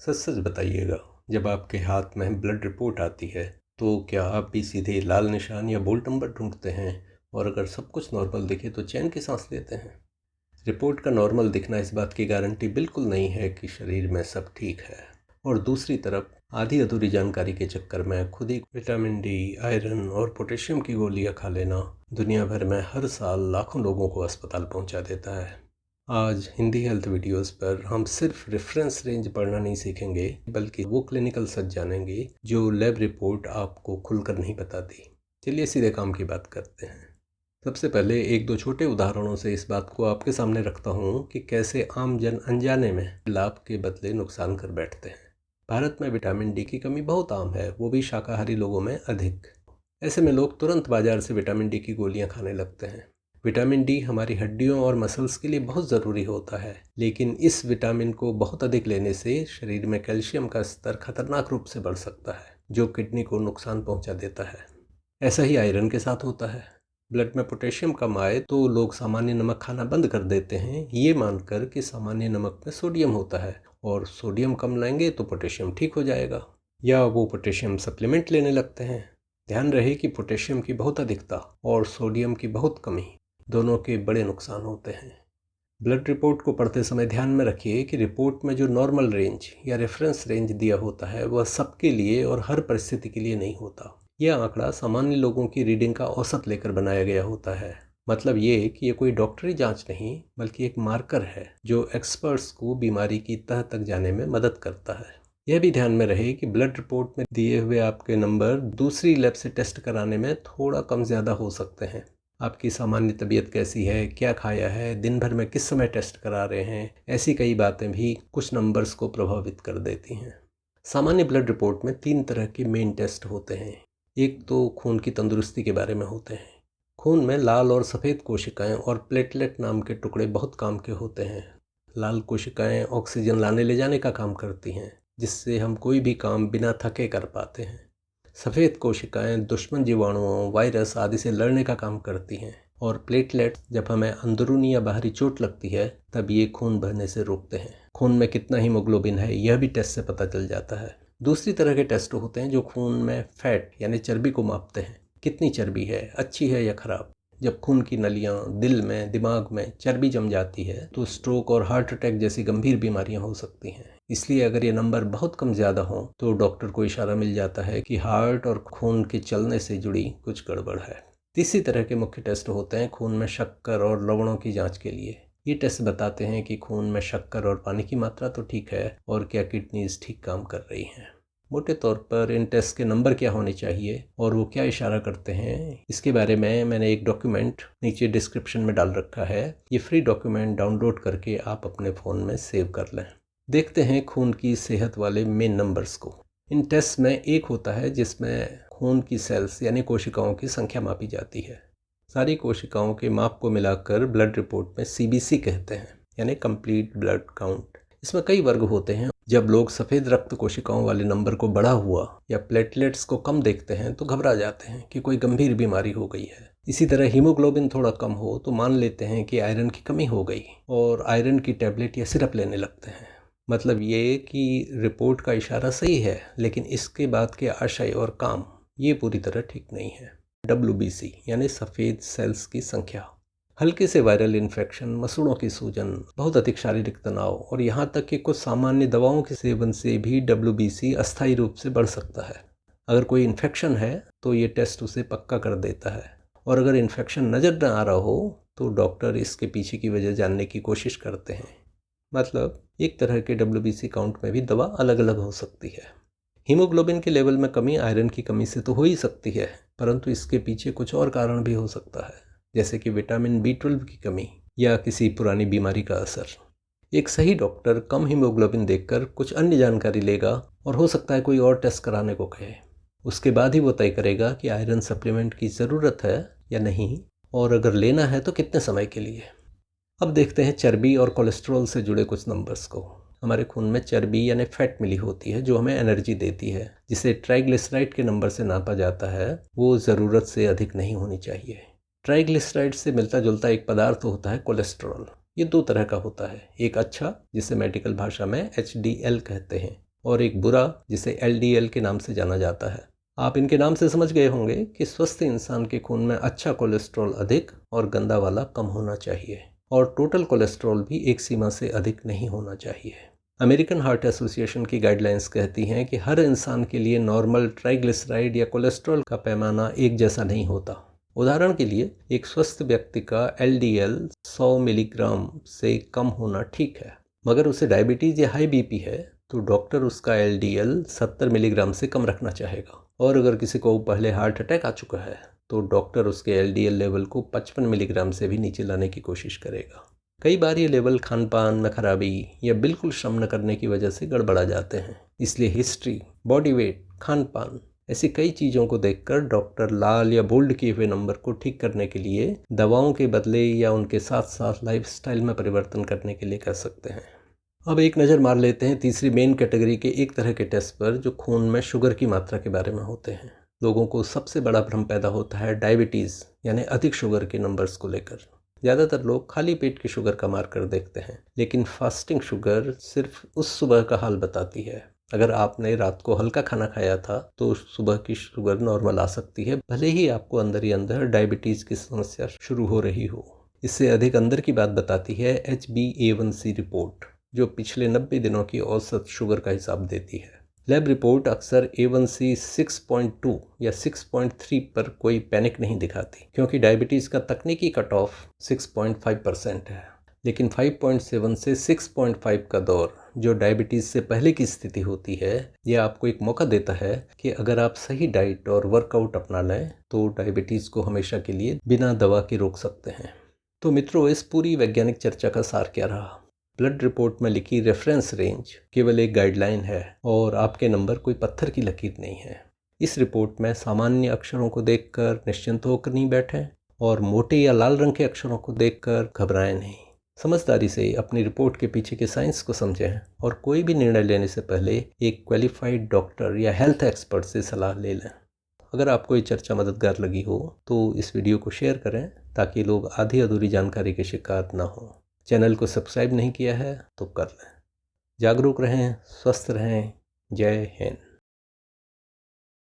सच सच बताइएगा, जब आपके हाथ में ब्लड रिपोर्ट आती है तो क्या आप भी सीधे लाल निशान या बोल्ट नंबर ढूंढते हैं? और अगर सब कुछ नॉर्मल दिखे तो चैन की सांस लेते हैं? रिपोर्ट का नॉर्मल दिखना इस बात की गारंटी बिल्कुल नहीं है कि शरीर में सब ठीक है। और दूसरी तरफ आधी अधूरी जानकारी के चक्कर में खुद ही विटामिन डी, आयरन और पोटेशियम की गोलियां खा लेना दुनिया भर में हर साल लाखों लोगों को अस्पताल पहुंचा देता है। आज हिंदी हेल्थ वीडियोस पर हम सिर्फ रेफरेंस रेंज पढ़ना नहीं सीखेंगे, बल्कि वो क्लिनिकल सच जानेंगे जो लैब रिपोर्ट आपको खुलकर नहीं बताती। चलिए सीधे काम की बात करते हैं। सबसे पहले एक दो छोटे उदाहरणों से इस बात को आपके सामने रखता हूँ कि कैसे आम जन अनजाने में लाभ के बदले नुकसान कर बैठते हैं। भारत में विटामिन डी की कमी बहुत आम है, वो भी शाकाहारी लोगों में अधिक। ऐसे में लोग तुरंत बाजार से विटामिन डी की गोलियां खाने लगते हैं। विटामिन डी हमारी हड्डियों और मसल्स के लिए बहुत ज़रूरी होता है, लेकिन इस विटामिन को बहुत अधिक लेने से शरीर में कैल्शियम का स्तर खतरनाक रूप से बढ़ सकता है, जो किडनी को नुकसान पहुंचा देता है। ऐसा ही आयरन के साथ होता है। ब्लड में पोटेशियम कम आए तो लोग सामान्य नमक खाना बंद कर देते हैं, ये मानकर कि सामान्य नमक में सोडियम होता है और सोडियम कम लेंगे तो पोटेशियम ठीक हो जाएगा, या वो पोटेशियम सप्लीमेंट लेने लगते हैं। ध्यान रहे कि पोटेशियम की बहुत अधिकता और सोडियम की बहुत कमी दोनों के बड़े नुकसान होते हैं। ब्लड रिपोर्ट को पढ़ते समय ध्यान में रखिए कि रिपोर्ट में जो नॉर्मल रेंज या रेफरेंस रेंज दिया होता है वह सबके लिए और हर परिस्थिति के लिए नहीं होता। यह आंकड़ा सामान्य लोगों की रीडिंग का औसत लेकर बनाया गया होता है। मतलब ये कि ये कोई डॉक्टरी जांच नहीं, बल्कि एक मार्कर है जो एक्सपर्ट्स को बीमारी की तह तक जाने में मदद करता है। यह भी ध्यान में रहे कि ब्लड रिपोर्ट में दिए हुए आपके नंबर दूसरी लैब से टेस्ट कराने में थोड़ा कम ज़्यादा हो सकते हैं। आपकी सामान्य तबीयत कैसी है, क्या खाया है, दिन भर में किस समय टेस्ट करा रहे हैं, ऐसी कई बातें भी कुछ नंबर्स को प्रभावित कर देती हैं। सामान्य ब्लड रिपोर्ट में 3 तरह के मेन टेस्ट होते हैं। एक तो खून की तंदुरुस्ती के बारे में होते हैं। खून में लाल और सफ़ेद कोशिकाएं और प्लेटलेट नाम के टुकड़े बहुत काम के होते हैं। लाल कोशिकाएं ऑक्सीजन लाने ले जाने का काम करती हैं, जिससे हम कोई भी काम बिना थके कर पाते हैं। सफ़ेद कोशिकाएं दुश्मन जीवाणुओं, वायरस आदि से लड़ने का काम करती हैं, और प्लेटलेट जब हमें अंदरूनी या बाहरी चोट लगती है तब ये खून बहने से रोकते हैं। खून में कितना हीमोग्लोबिन है यह भी टेस्ट से पता चल जाता है। दूसरी तरह के टेस्ट होते हैं जो खून में फैट यानी चर्बी को मापते हैं। कितनी चर्बी है, अच्छी है या खराब। जब खून की नलियां, दिल में, दिमाग में चर्बी जम जाती है तो स्ट्रोक और हार्ट अटैक जैसी गंभीर बीमारियां हो सकती हैं। इसलिए अगर ये नंबर बहुत कम ज़्यादा हो तो डॉक्टर को इशारा मिल जाता है कि हार्ट और खून के चलने से जुड़ी कुछ गड़बड़ है। तीसरी तरह के मुख्य टेस्ट होते हैं खून में शक्कर और लवणों की जांच के लिए। ये टेस्ट बताते हैं कि खून में शक्कर और पानी की मात्रा तो ठीक है और क्या किडनीज ठीक काम कर रही हैं। मोटे तौर पर इन टेस्ट के नंबर क्या होने चाहिए और वो क्या इशारा करते हैं, इसके बारे में मैंने एक डॉक्यूमेंट नीचे डिस्क्रिप्शन में डाल रखा है। ये फ्री डॉक्यूमेंट डाउनलोड करके आप अपने फ़ोन में सेव कर लें। देखते हैं खून की सेहत वाले मेन नंबर्स को। इन टेस्ट में एक होता है जिसमें खून की सेल्स यानी कोशिकाओं की संख्या मापी जाती है। सारी कोशिकाओं के माप को मिलाकर ब्लड रिपोर्ट में CBC कहते हैं, यानी कंप्लीट ब्लड काउंट। इसमें कई वर्ग होते हैं। जब लोग सफ़ेद रक्त कोशिकाओं वाले नंबर को बढ़ा हुआ या प्लेटलेट्स को कम देखते हैं तो घबरा जाते हैं कि कोई गंभीर बीमारी हो गई है। इसी तरह हीमोग्लोबिन थोड़ा कम हो तो मान लेते हैं कि आयरन की कमी हो गई और आयरन की टैबलेट या सिरप लेने लगते हैं। मतलब ये कि रिपोर्ट का इशारा सही है, लेकिन इसके बाद के आशय और काम ये पूरी तरह ठीक नहीं है। WBC यानी सफ़ेद सेल्स की संख्या। हल्के से वायरल इन्फेक्शन, मसूड़ों की सूजन, बहुत अधिक शारीरिक तनाव और यहाँ तक कि कुछ सामान्य दवाओं के सेवन से भी WBC अस्थायी रूप से बढ़ सकता है। अगर कोई इन्फेक्शन है तो ये टेस्ट उसे पक्का कर देता है, और अगर इन्फेक्शन नज़र न आ रहा हो तो डॉक्टर इसके पीछे की वजह जानने की कोशिश करते हैं। मतलब एक तरह के WBC काउंट में भी दवा अलग अलग हो सकती है। हीमोग्लोबिन के लेवल में कमी आयरन की कमी से तो हो ही सकती है, परंतु इसके पीछे कुछ और कारण भी हो सकता है, जैसे कि विटामिन B12 की कमी या किसी पुरानी बीमारी का असर। एक सही डॉक्टर कम हीमोग्लोबिन देखकर कुछ अन्य जानकारी लेगा और हो सकता है कोई और टेस्ट कराने को कहे। उसके बाद ही वो तय करेगा कि आयरन सप्लीमेंट की ज़रूरत है या नहीं, और अगर लेना है तो कितने समय के लिए। अब देखते हैं चर्बी और कोलेस्ट्रॉल से जुड़े कुछ नंबर्स को। हमारे खून में चर्बी यानी फैट मिली होती है जो हमें एनर्जी देती है, जिसे ट्राइग्लिसराइड के नंबर से नापा जाता है। वो ज़रूरत से अधिक नहीं होनी चाहिए। ट्राइग्लिसराइड से मिलता जुलता एक पदार्थ होता है कोलेस्ट्रॉल। ये 2 तरह का होता है, एक अच्छा जिसे मेडिकल भाषा में HDL कहते हैं, और एक बुरा जिसे LDL के नाम से जाना जाता है। आप इनके नाम से समझ गए होंगे कि स्वस्थ इंसान के खून में अच्छा कोलेस्ट्रॉल अधिक और गंदा वाला कम होना चाहिए, और टोटल कोलेस्ट्रॉल भी एक सीमा से अधिक नहीं होना चाहिए। अमेरिकन हार्ट एसोसिएशन की गाइडलाइंस कहती हैं कि हर इंसान के लिए नॉर्मल ट्राइग्लिसराइड या कोलेस्ट्रॉल का पैमाना एक जैसा नहीं होता। उदाहरण के लिए एक स्वस्थ व्यक्ति का LDL 100 मिलीग्राम से कम होना ठीक है, मगर उसे डायबिटीज़ या हाई BP है तो डॉक्टर उसका LDL 70 मिलीग्राम से कम रखना चाहेगा। और अगर किसी को पहले हार्ट अटैक आ चुका है तो डॉक्टर उसके LDL लेवल को 55 मिलीग्राम से भी नीचे लाने की कोशिश करेगा। कई बार ये लेवल खान पान में खराबी या बिल्कुल श्रम न करने की वजह से गड़बड़ा जाते हैं। इसलिए हिस्ट्री, बॉडी वेट, खान पान ऐसी कई चीज़ों को देखकर डॉक्टर लाल या बोल्ड किए हुए नंबर को ठीक करने के लिए दवाओं के बदले या उनके साथ साथ लाइफस्टाइल में परिवर्तन करने के लिए कह सकते हैं। अब एक नज़र मार लेते हैं तीसरी मेन कैटेगरी के एक तरह के टेस्ट पर जो खून में शुगर की मात्रा के बारे में होते हैं। लोगों को सबसे बड़ा भ्रम पैदा होता है डायबिटीज़ यानी अधिक शुगर के नंबर्स को लेकर। ज़्यादातर लोग खाली पेट की शुगर का मार्कर देखते हैं, लेकिन फास्टिंग शुगर सिर्फ उस सुबह का हाल बताती है। अगर आपने रात को हल्का खाना खाया था तो सुबह की शुगर नॉर्मल आ सकती है, भले ही आपको अंदर ही अंदर डायबिटीज़ की समस्या शुरू हो रही हो। इससे अधिक अंदर की बात बताती है HbA1c रिपोर्ट, जो पिछले 90 दिनों की औसत शुगर का हिसाब देती है। लैब रिपोर्ट अक्सर A1c 6.2 या 6.3 पर कोई पैनिक नहीं दिखाती, क्योंकि डायबिटीज़ का तकनीकी कट ऑफ 6.5% है। लेकिन 5.7 से 6.5 का दौर जो डायबिटीज़ से पहले की स्थिति होती है, यह आपको एक मौका देता है कि अगर आप सही डाइट और वर्कआउट अपना लें तो डायबिटीज़ को हमेशा के लिए बिना दवा के रोक सकते हैं। तो मित्रों, इस पूरी वैज्ञानिक चर्चा का सार क्या रहा? ब्लड रिपोर्ट में लिखी रेफरेंस रेंज केवल एक गाइडलाइन है और आपके नंबर कोई पत्थर की लकीर नहीं है। इस रिपोर्ट में सामान्य अक्षरों को देखकर निश्चिंत होकर नहीं बैठें और मोटे या लाल रंग के अक्षरों को देखकर घबराएं नहीं। समझदारी से अपनी रिपोर्ट के पीछे के साइंस को समझें और कोई भी निर्णय लेने से पहले एक क्वालिफाइड डॉक्टर या हेल्थ एक्सपर्ट से सलाह ले लें। अगर आपको ये चर्चा मददगार लगी हो तो इस वीडियो को शेयर करें ताकि लोग आधी अधूरी जानकारी के शिकार न हों। चैनल को सब्सक्राइब नहीं किया है तो कर लें। जागरूक रहें, स्वस्थ रहें। जय हिंद।